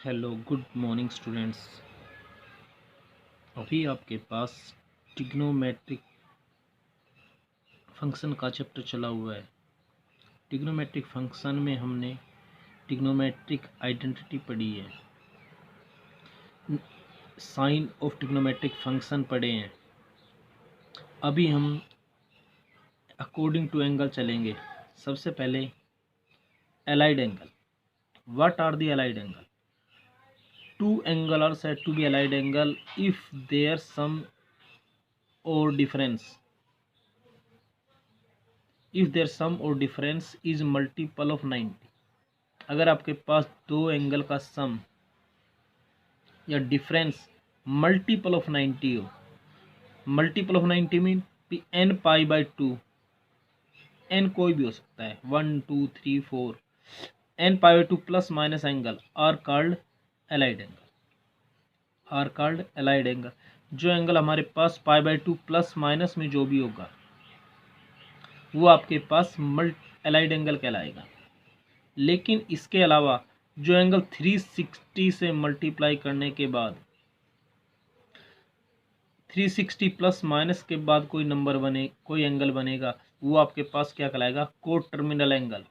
Hello good morning students. अभी आपके पास trigonometric function का चैप्टर चला हुआ है। ट्रिग्नोमेट्रिक फंक्शन में हमने ट्रिग्नोमेट्रिक आइडेंटिटी पढ़ी है, साइन ऑफ ट्रिग्नोमेट्रिक फंक्शन पढ़े हैं। अभी हम अकॉर्डिंग टू एंगल चलेंगे। सबसे पहले allied angle. What are the allied angle? Two angles are said to be allied angle if their sum or difference is multiple of 90। अगर आपके पास दो एंगल का सम या डिफरेंस मल्टीपल ऑफ 90 हो, multiple of 90 mean n pi by 2, n कोई भी हो सकता है, 1 2 3 4, n pi by 2 plus minus angle are called allied angle. जो एंगल हमारे पास पाई बाई 2 प्लस माइनस में जो भी होगा वो आपके पास एलाइड एंगल कहलाएगा। लेकिन इसके अलावा जो एंगल 360 से मल्टीप्लाई करने के बाद 360 प्लस माइनस के बाद कोई एंगल बनेगा, वो आपके पास क्या कहलाएगा? को टर्मिनल एंगल।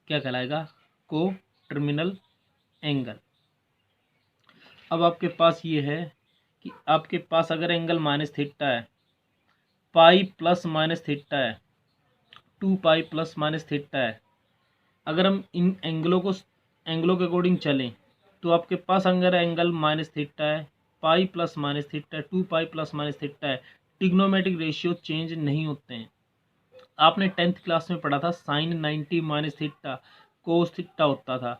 क्या कहलाएगा? को टर्मिनल एंगल। अब आपके पास ये है कि आपके पास अगर एंगल माइनस थीटा है, पाई प्लस माइनस थीटा है, 2 पाई प्लस माइनस थीटा है, अगर हम इन एंगलों के अकॉर्डिंग चलें तो आपके पास अगर एंगल माइनस थीटा है, पाई प्लस माइनस थीटा है, 2 पाई प्लस माइनस थीटा है, ट्रिग्नोमेट्रिक रेशियो चेंज नहीं होते हैं। आपने 10th क्लास में पढ़ा था sine 90 minus theta cos theta होता था,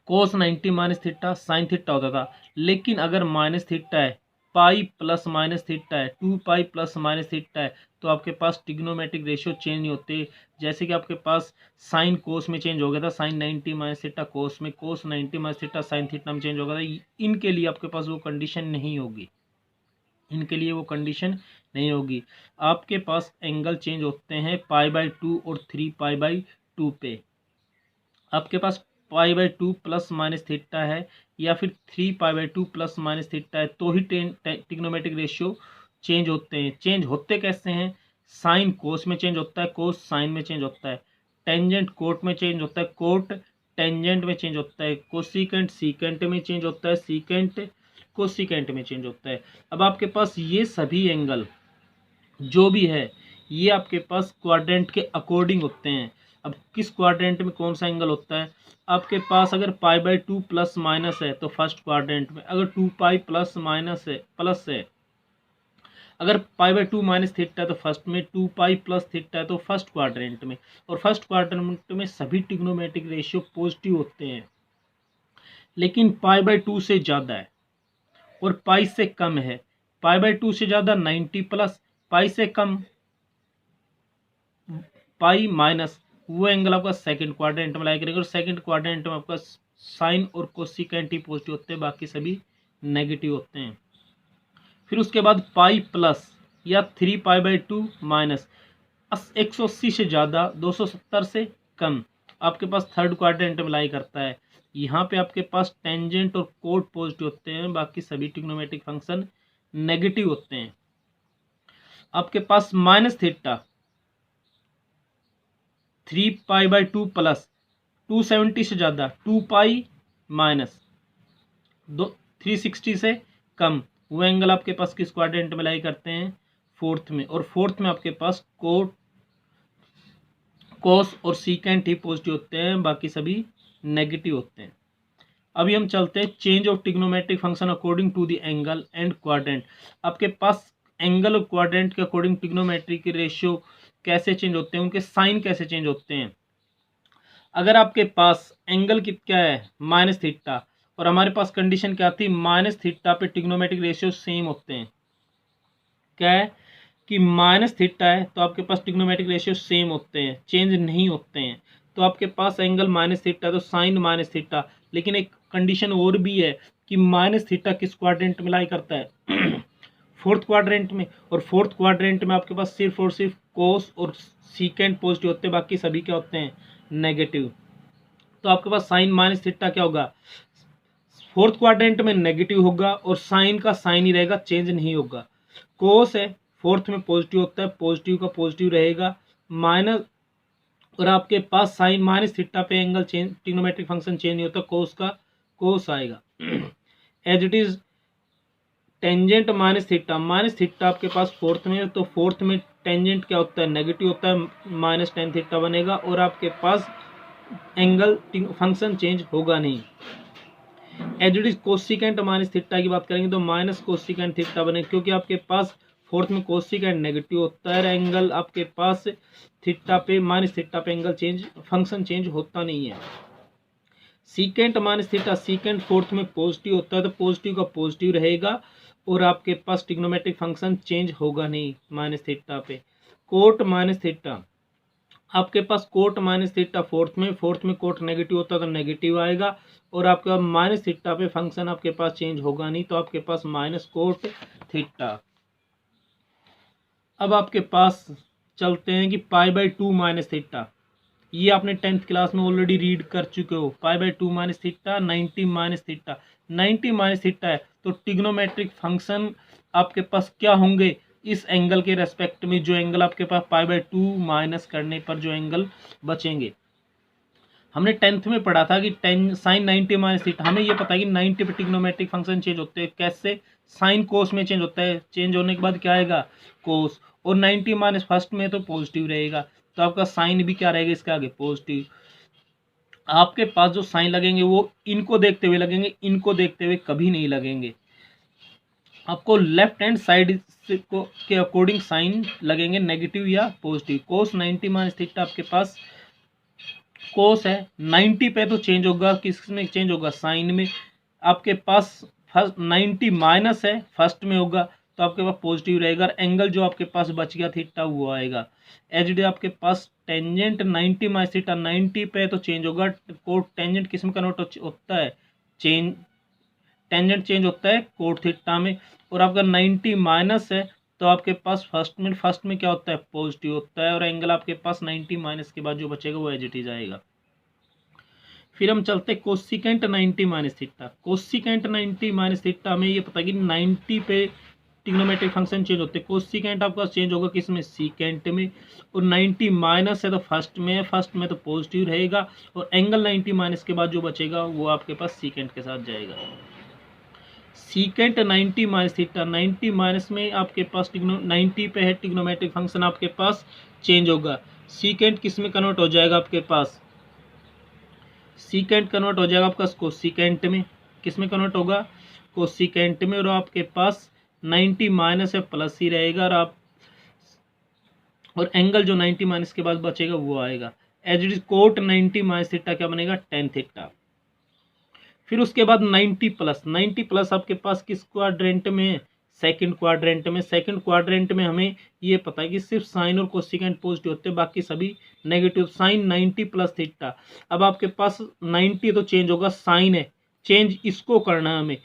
cos 90 minus theta sine theta होता था। लेकिन अगर माइनस थीटा है, पाई प्लस माइनस थीटा है, 2 पाई प्लस माइनस थीटा है, तो आपके पास ट्रिग्नोमेट्रिक रेशियो चेंज नहीं होते। जैसे कि आपके पास साइन कोस में चेंज हो गया था, साइन 90 माइनस थीटा कोस में, कोस 90 माइनस थीटा साइन थीटा में चेंज हो गया था। इनके लिए आपके पास वो कंडीशन नहीं होगी, आपके पास एंगल चेंज होते हैं पाई बाई 2 और 3 पाई बाई 2 पे। आपके पास pi by 2 plus minus theta है या फिर 3 pi by 2 plus minus theta है, तो ही ट्रिग्नोमेट्रिक रेशियो चेंज होते हैं। चेंज होते कैसे हैं? साइन कोस में चेंज होता है, कोस साइन में चेंज होता है, टेंजेंट कोट में चेंज होता है, कोट टेंजेंट में चेंज होता है, कोसिकेंट सीकेंट में चेंज होता है, सीकेंट कोसिकेंट में चेंज होता है। अब आपके पास ये सभी एंगल जो भी है ये आपके पास क्वाड्रेंट के अकॉर्डिंग होते हैं। अब किस क्वाड्रेंट में कौन सा एंगल होता है? आपके पास अगर पाई बाई 2 प्लस माइनस है तो फर्स्ट क्वाड्रेंट में, अगर 2 पाई प्लस माइनस है प्लस है, अगर पाई बाई 2 माइनस थीटा है तो फर्स्ट में, 2 पाई प्लस थीटा है तो फर्स्ट क्वाड्रेंट में। और फर्स्ट क्वाड्रेंट में सभी ट्रिग्नोमेट्रिक रेशियो पॉजिटिव होते हैं। लेकिन पाई बाई 2 से ज़्यादा है और पाई से कम है, पाई बाई 2 से ज़्यादा 90 प्लस, पाई से कम पाई माइनस, वो एंगल आपका सेकंड क्वाड्रेंट में लाई करेगा। और सेकंड क्वाड्रेंट में आपका साइन और कोसिकेंट ही पॉजिटिव होते हैं, बाकी सभी नेगेटिव होते हैं। फिर उसके बाद पाई प्लस या 3 पाई बाई 2 माइनस, 180 से ज़्यादा 270 से कम, आपके पास थर्ड क्वाड्रेंट में लाई करता है। यहाँ पे आपके पास टेंजेंट और कोट पॉजिटिव होते हैं, बाकी सभी ट्रिग्नोमेट्रिक फंक्शन नेगेटिव होते हैं। आपके पास minus theta 3 pi by 2 plus 270 से ज़्यादा 2 पाई माइनस 360 से कम, वो एंगल आपके पास किस क्वाड्रेंट में लाई करते हैं? फोर्थ में। और फोर्थ में आपके पास कोस और सीकेंट ही पॉजिटिव होते हैं, बाकी सभी नेगेटिव होते हैं। अभी हम चलते हैं change of trigonometric function according to the angle and quadrant. आपके पास एंगल और क्वाड्रेंट के अकॉर्डिंग ट्रिग्नोमेट्री के रेशियो कैसे चेंज होते हैं, उनके साइन कैसे चेंज होते हैं। अगर आपके पास एंगल क्या है? माइनस थीटा, और हमारे पास कंडीशन क्या थी? माइनस थीटा पे ट्रिग्नोमेट्रिक रेशियो सेम होते हैं। क्या है कि माइनस थीटा है तो आपके पास ट्रिग्नोमेट्रिक रेशियो सेम होते हैं, चेंज नहीं होते हैं। तो आपके पास एंगल माइनस थीटा तो साइन माइनस थीटा। लेकिन एक कंडीशन और भी है कि माइनस थीटा किस क्वाड्रेंट में लाई करता है? फोर्थ क्वाड्रेंट में। और फोर्थ क्वाड्रेंट में आपके पास सिर्फ और सिर्फ कोस और सीकेंट पॉजिटिव होते हैं, बाकी सभी क्या होते हैं? नेगेटिव। तो आपके पास साइन माइनस थीटा क्या होगा, फोर्थ क्वाड्रेंट में नेगेटिव होगा और साइन का साइन ही रहेगा, चेंज नहीं होगा। कोस है फोर्थ में पॉजिटिव होता है, पॉजिटिव का पॉजिटिव रहेगा, माइनस, और आपके पास साइन माइनस थीटा पे angle change, trigonometric function change नहीं होता, कोस का कोस आएगा। As it is tangent minus theta आपके पास फोर्थ में, तो फोर्थ में टेंजेंट क्या होता है, नेगेटिव होता है, माइनस टेन थीटा बनेगा और आपके पास एंगल फंक्शन चेंज होगा नहीं। As it is cosecant minus theta की बात करेंगे तो माइनस कोसिकेंट थीटा बनेगा, क्योंकि आपके पास फोर्थ में कोसिकेंट नेगेटिव होता है, एंगल आपके पास थीटा पे माइनस थीटा पे एंगल चेंज फंक्शन चेंज होता नहीं है। Secant minus theta, secant fourth में पॉजिटिव होता है तो पॉजिटिव का पॉजिटिव रहेगा और आपके पास ट्रिग्नोमेट्रिक फंक्शन चेंज होगा नहीं माइनस थीटा पे। कोट माइनस थीटा, आपके पास कोट माइनस थीटा फोर्थ में कोट नेगेटिव होता है तो नेगेटिव आएगा और आपके पास माइनस थीटा पे फंक्शन आपके पास चेंज होगा नहीं, तो आपके पास माइनस कोट थीटा। अब आपके पास चलते हैं कि pi by two minus theta, ये आपने 10th क्लास में ऑलरेडी रीड कर चुके हो। Pi by two minus theta, 90 minus theta, 90 minus theta है तो ट्रिग्नोमेट्रिक फंक्शन आपके पास क्या होंगे इस एंगल के रेस्पेक्ट में, जो एंगल आपके पास पाई बाई टू माइनस करने पर जो एंगल बचेंगे। हमने 10th में पढ़ा था कि साइन 90 माइनस थीटा, हमें ये पता है कि 90 पे ट्रिग्नोमेट्रिक फंक्शन चेंज होते हैं, कैसे, साइन कोस में चेंज होता है, चेंज होने के बाद क्या आएगा कोस, और 90 माइनस फर्स्ट में तो पॉजिटिव रहेगा, तो आपका साइन भी क्या रहेगा इसके आगे पॉजिटिव। आपके पास जो साइन लगेंगे वो इनको देखते हुए लगेंगे, इनको देखते हुए कभी नहीं लगेंगे। आपको लेफ्ट हैंड साइड के अकॉर्डिंग साइन लगेंगे, नेगेटिव या पॉजिटिव। कोस 90 माइनस थीटा आपके पास कोस है, 90 पे तो चेंज होगा, किस में चेंज होगा, साइन में। आपके पास फर्स्ट 90 माइनस है, फर्स्ट में होगा तो आपके पास पॉजिटिव रहेगा, एंगल जो आपके पास बच गया थीटा वो आएगा। एच डी आपके पास टेंजेंट 90 माइनस थीटा, 90 पे तो चेंज होगा, कोट टेंजेंट किस में कन्वर्ट होता है, चेंज, टेंजेंट चेंज होता है कोट थीटा में, और आपका 90 माइनस है तो आपके पास फर्स्ट में क्या होता है पॉजिटिव होता है, और एंगल आपके पास 90 माइनस के बाद जो बचेगा वो एज इट इज आएगा। फिर हम चलते हैं cosecant 90 minus theta. Cosecant 90 minus theta में ये पता है कि 90 पे ट्रिग्नोमेट्रिक फंक्शन चेंज होते हैं। कोसिकेंट आपका चेंज होगा किस में, सीकेंट में, और 90 माइनस है तो फर्स्ट में है, फर्स्ट में तो पॉजिटिव रहेगा, और एंगल 90 माइनस के बाद जो बचेगा वो आपके पास सीकेंट के साथ जाएगा। सीकेंट 90 माइनस थीटा, 90 माइनस में आपके पास 90 पे है ट्रिग्नोमेट्रिक फंक्शन आपके पास चेंज होगा, सीकेंट किस में कन्वर्ट हो जाएगा आपके पास, सीकेंट कन्वर्ट हो जाएगा आपका कोसिकेंट में, किस में कन्वर्ट होगा कोसिकेंट में, और आपके पास 90 माइनस है प्लस ही रहेगा, और आप और एंगल जो 90 माइनस के बाद बचेगा वो आएगा। As it is cot 90 minus theta क्या बनेगा, टेन थीटा। फिर उसके बाद 90 प्लस, 90 प्लस आपके पास किस क्वाड्रेंट में, सेकंड क्वाड्रेंट में। सेकंड क्वाड्रेंट में हमें ये पता है कि सिर्फ साइन और कोसिकेंट पॉजिटिव होते हैं, बाकी सभी नेगेटिव। साइन 90 प्लस थीटा, अब आपके पास 90 तो चेंज होगा, साइन है, चेंज इसको करना है हमें,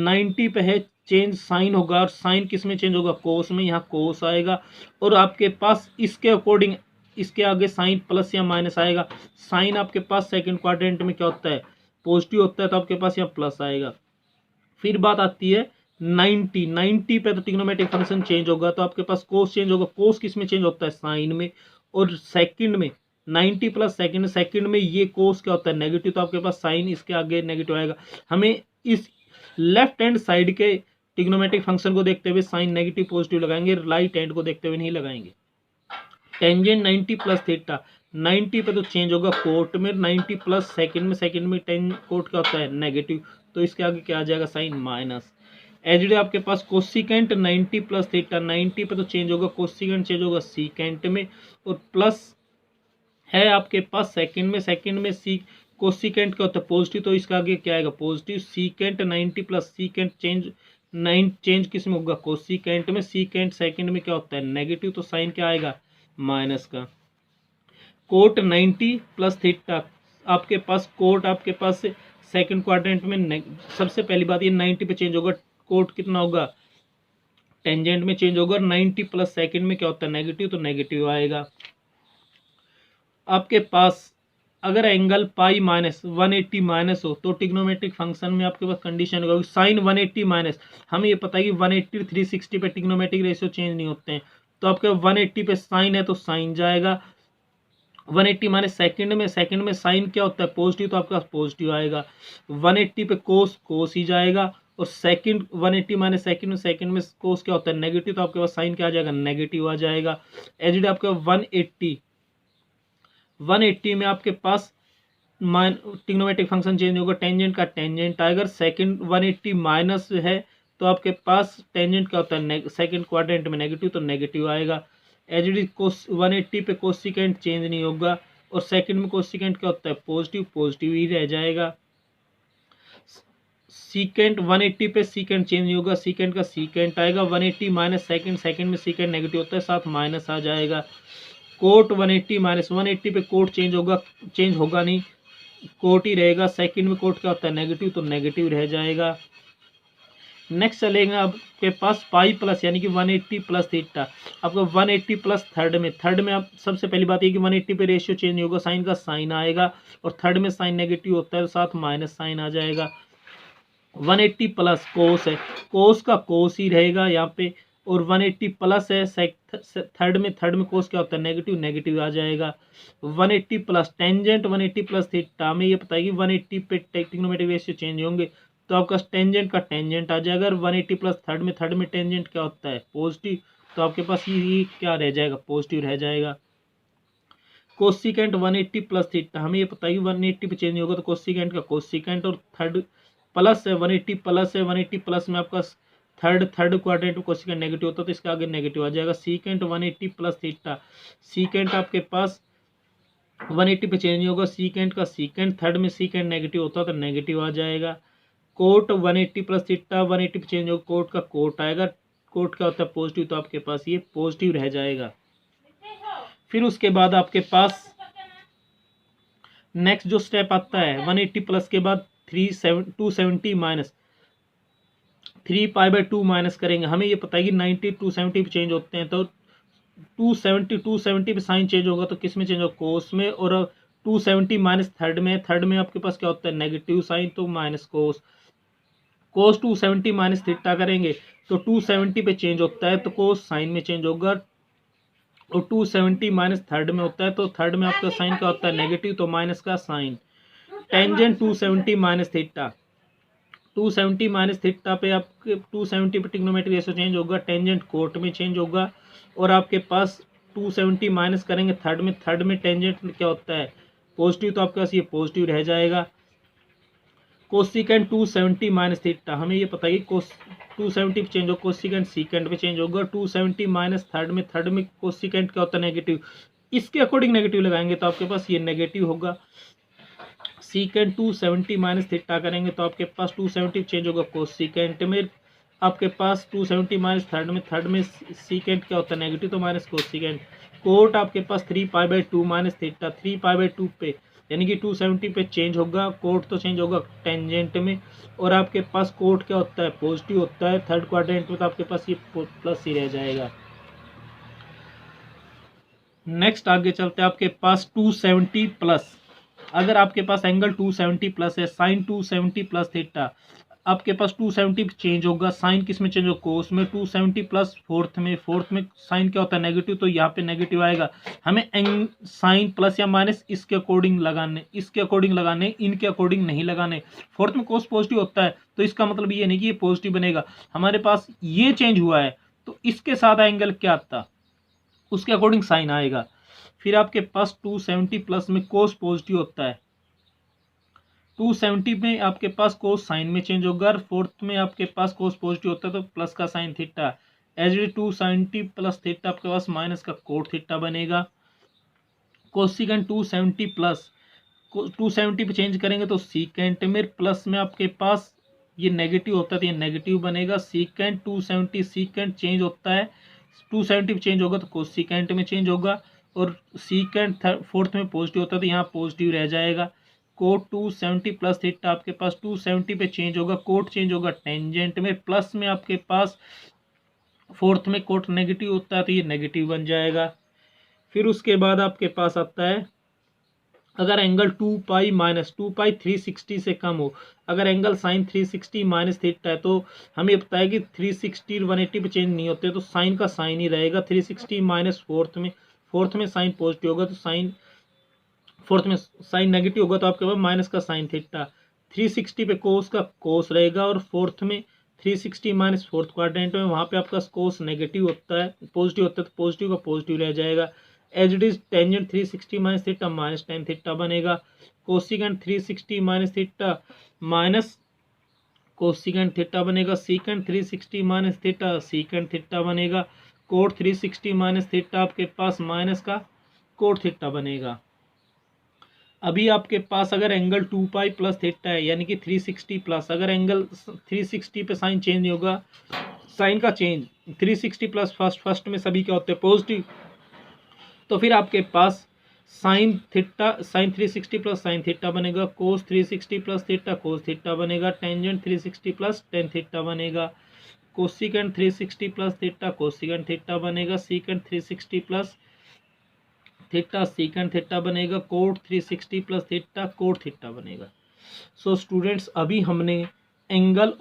90 पे है चेंज साइन होगा, और साइन किस में चेंज होगा कोस में, यहाँ कोस आएगा, और आपके पास इसके अकॉर्डिंग इसके आगे साइन प्लस या माइनस आएगा। साइन आपके पास सेकंड क्वाड्रेंट में क्या होता है पॉजिटिव होता है, तो आपके पास यहाँ प्लस आएगा। फिर बात आती है 90 पे तो ट्रिग्नोमेट्रिक फंक्शन चेंज होगा, तो आपके पास कोस चेंज होगा, कोस किस में चेंज होता है साइन में, और सेकंड में 90 प्लस सेकंड में ये कोस क्या होता है नेगेटिव, तो आपके पास साइन इसके आगे नेगेटिव आएगा। हमें इस लेफ्ट हैंड साइड के ट्रिग्नोमेट्रिक फंक्शन को देखते हुए साइन नेगेटिव पॉजिटिव लगाएंगे, राइट हैंड को देखते हुए नहीं लगाएंगे। टेंजेंट 90 प्लस थीटा, 90 पे तो चेंज होगा कोट में, 90 प्लस सेकंड में टेन कोट क्या होता है नेगेटिव, तो इसके आगे क्या आ जाएगा साइन माइनस। एच डी आपके पास कोसिकेंट 90 प्लस थीटा, 90 पे तो चेंज होगा, कोसिकेंट चेंज होगा सीकेंट में, और प्लस है आपके पास सेकंड में सी कोसिकेंट क्या होता है पॉजिटिव, तो इसका आगे क्या आएगा positive. Secant 90 plus secant change किस में होगा कोसिकेंट में, सीकेंट सेकंड में क्या होता है नेगेटिव, तो साइन क्या आएगा माइनस का। कोट 90 प्लस थीटा, आपके पास कोट आपके पास सेकंड क्वाड्रेंट में सबसे पहली बात ये 90 पे चेंज होगा, कोट कितना होगा टेंजेंट में चेंज होगा, और 90 प्लस सेकंड में क्या होता है नेगेटिव, तो नेगेटिव आएगा। आपके पास अगर एंगल पाई माइनस 180 माइनस हो तो ट्रिग्नोमेट्रिक फंक्शन में आपके पास कंडीशन होगा साइन 180 माइनस। हमें ये पता है कि 180 360 पे ट्रिग्नोमेट्रिक रेशियो चेंज नहीं होते हैं, तो आपके 180 पे साइन है तो साइन जाएगा। 180 माइनस सेकंड में साइन क्या होता है पॉजिटिव, तो आपके पास पॉजिटिव आएगा। 180 पे कोस ही जाएगा। और सेकंड 180 माइनस सेकंड में कोस क्या होता है नेगेटिव, तो आपके पास साइन क्या आ जाएगा नेगेटिव आ जाएगा। एज आपके 180 में आपके पास ट्रिग्नोमेट्रिक फंक्शन चेंज होगा, टेंजेंट का टेंजेंट आएगा। अगर सेकंड 180 माइनस है तो आपके पास टेंजेंट क्या होता है सेकंड क्वाड्रेंट में नेगेटिव, तो नेगेटिव आएगा। एज इट इज कोस 180 पे कोसिकेंट चेंज नहीं होगा, और सेकंड में कोसिकेंट क्या होता है पॉजिटिव ही रह जाएगा। सीकेंट 180 पे सीकेंट चेंज नहीं होगा, सीकेंट का सीकेंट आएगा। 180 माइनस सेकंड में सीकेंट नेगेटिव होता है, साथ माइनस आ जाएगा। कोट 180 माइनस 180 पे कोट चेंज होगा नहीं, कोट ही रहेगा। सेकंड में कोट क्या होता है नेगेटिव, तो नेगेटिव रह जाएगा। नेक्स्ट चलेगा आपके पास पाई प्लस यानी कि 180 प्लस थीटा। आपको 180 प्लस थर्ड में आप सबसे पहली बात ये कि 180 पे रेशियो चेंज नहीं होगा, साइन का साइन आएगा, और थर्ड में साइन नेगेटिव होता है तो साथ माइनस साइन आ जाएगा। 180 प्लस कोस है, कोस का कोस ही रहेगा यहाँ पे, और 180 प्लस है थर्ड में कोस क्या होता है नेगेटिव आ जाएगा। 180 प्लस टेंजेंट 180 प्लस थीटा, हमें ये पता है कि 180 पे ट्रिग्नोमेट्रिक रेशियो चेंज होंगे, तो आपका टेंजेंट का टेंजेंट आ जाएगा। अगर 180 प्लस थर्ड में टेंजेंट क्या होता है पॉजिटिव, तो आपके पास ये क्या रह जाएगा पॉजिटिव रह जाएगा। कोसिकेंट 180 प्लस थीटा, हमें ये पता है कि 180 पे चेंज होगा तो कोसिकेंट का कोसिकेंट, और थर्ड प्लस है 180 प्लस में आपका थर्ड क्वाड्रेंट में कोसिकेंट नेगेटिव होता है, तो इसका आगे नेगेटिव आ जाएगा। सीकेंट 180 प्लस थीटा, सीकेंट आपके पास 180 पे चेंज होगा, सीकेंट का सीकेंट, थर्ड में सीकेंट नेगेटिव होता है तो नेगेटिव आ जाएगा। कोट 180 प्लस थीटा 180 पे चेंज होगा, कोट का कोट आएगा, कोट क्या होता है पॉजिटिव, तो आपके पास ये पॉजिटिव रह जाएगा। फिर उसके बाद आपके पास नेक्स्ट जो स्टेप आता है 180 प्लस के बाद 270 माइनस 3π/2 माइनस करेंगे। हमें ये पता है कि 90 270 पे चेंज होते हैं, तो 270 पे साइन चेंज होगा तो किस में चेंज होगा कोस में, और 270 माइनस थर्ड में आपके पास क्या होता है नेगेटिव साइन, तो माइनस कोस 270 माइनस थीटा करेंगे तो 270 पे चेंज होता है तो कोस साइन में चेंज होगा, और 270 माइनस थर्ड में होता है तो थर्ड में आपका साइन क्या होता है नेगेटिव, तो माइनस का sign. Tangent 270 minus theta 270 minus theta पे आपके 270 पे ट्रिग्नोमेट्रिक रेशियो चेंज होगा, टेंजेंट कोट में चेंज होगा, और आपके पास 270 माइनस करेंगे थर्ड में टेंजेंट क्या होता है पॉजिटिव, तो आपके पास ये पॉजिटिव रह जाएगा। कोसिकेंट 270 माइनस थीटा, हमें ये पता है कि कोस 270 पे चेंज होगा, कोसिकेंट सीकेंट पे चेंज होगा। 270 माइनस थर्ड में कोसिकेंट क्या होता है नेगेटिव, इसके अकॉर्डिंग नेगेटिव लगाएंगे तो आपके पास ये नेगेटिव होगा। सीकेंट 270 माइनस थीटा करेंगे तो आपके पास 270 चेंज होगा कोसिकेंट में, आपके पास 270 माइनस थर्ड में सीकेंट क्या होता है नेगेटिव, तो माइनस कोसिकेंट। कोट आपके पास 3π/2 माइनस थीटा 3π/2 पे यानी कि 270 पे चेंज होगा, कोट तो चेंज होगा टेंजेंट में, और आपके पास कोट क्या होता है पॉजिटिव होता है थर्ड क्वाड्रेंट में, तो आपके पास ये प्लस ही रह जाएगा। नेक्स्ट आगे चलते हैं आपके पास 270 प्लस, अगर आपके पास एंगल 270 प्लस है साइन 270 प्लस थीटा, आपके पास 270 चेंज होगा, साइन किस में चेंज होगा कोस में। 270 प्लस फोर्थ में साइन क्या होता है नेगेटिव, तो यहाँ पे नेगेटिव आएगा। हमें साइन प्लस या माइनस इसके अकॉर्डिंग लगाने इनके अकॉर्डिंग नहीं लगाने। फोर्थ में कोस पॉजिटिव होता है तो इसका मतलब ये नहीं कि ये पॉजिटिव बनेगा, हमारे पास ये चेंज हुआ है तो इसके साथ एंगल क्या आता उसके अकॉर्डिंग साइन आएगा। फिर आपके पास 270 प्लस में कोस पॉजिटिव होता है, 270 में आपके पास कोस साइन में चेंज होगा, और फोर्थ में आपके पास कोस पॉजिटिव होता है तो प्लस का sign theta. As 270 plus theta आपके पास माइनस का कोट थीटा बनेगा। कोसिकेंट 270 प्लस 270 पे चेंज करेंगे तो सीकेंट में प्लस में आपके पास ये नेगेटिव होता है तो ये नेगेटिव बनेगा। सीकेंट 270 सीकेंट चेंज होता है 270 पे चेंज होगा तो कोसिकेंट में चेंज होगा, और सीकेंट फोर्थ में पॉजिटिव होता है तो यहाँ पॉजिटिव रह जाएगा। कोट 270 प्लस थीटा आपके पास 270 पे चेंज होगा, कोट चेंज होगा टेंजेंट में, प्लस में आपके पास फोर्थ में कोट नेगेटिव होता है तो ये नेगेटिव बन जाएगा। फिर उसके बाद आपके पास आता है अगर एंगल 2 पाई माइनस 2 पाई 360 से कम हो, अगर एंगल साइन 360 माइनस थीटा है, तो हमें पता है कि 360 और 180 पे चेंज नहीं होते, तो साइन का साइन ही रहेगा। 360 माइनस फोर्थ में साइन पॉजिटिव होगा, तो साइन फोर्थ में साइन नेगेटिव होगा, तो आपके पास माइनस का साइन थीटा। 360 पे कोस का कोस रहेगा, और फोर्थ में 360 माइनस फोर्थ क्वाड्रेंट में वहाँ पे आपका कोस नेगेटिव होता है, पॉजिटिव होता है, तो पॉजिटिव का पॉजिटिव रह जाएगा। As it is tangent 360 minus theta minus tan theta बनेगा। Cosecant 360 minus theta minus cosecant theta बनेगा। Secant 360 minus theta secant theta बनेगा। कोट 360 माइनस थीटा आपके पास माइनस का कोट थीटा बनेगा। अभी आपके पास अगर एंगल 2 पाई प्लस थीटा है, यानी कि 360 प्लस, अगर एंगल 360 पे साइन चेंज नहीं होगा, साइन का चेंज 360 प्लस फर्स्ट में सभी क्या होते हैं, पॉजिटिव, तो फिर आपके पास साइन 360 प्लस साइन थीटा बनेगा। Cos 360 plus theta cos theta बनेगा। टेंजेंट 360 प्लस टेन थीटा बनेगा। Cosecant 360 plus theta cosecant theta बनेगा। Secant 360 plus theta secant theta बनेगा। Cot 360 plus theta cot theta बनेगा। सो स्टूडेंट्स, अभी हमने एंगल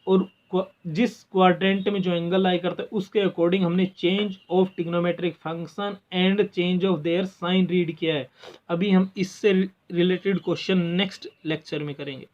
और जिस क्वाड्रेंट में जो एंगल लाई करता है उसके अकॉर्डिंग हमने change of trigonometric function and change of their sign read किया है। अभी हम इससे रिलेटेड क्वेश्चन नेक्स्ट लेक्चर में करेंगे।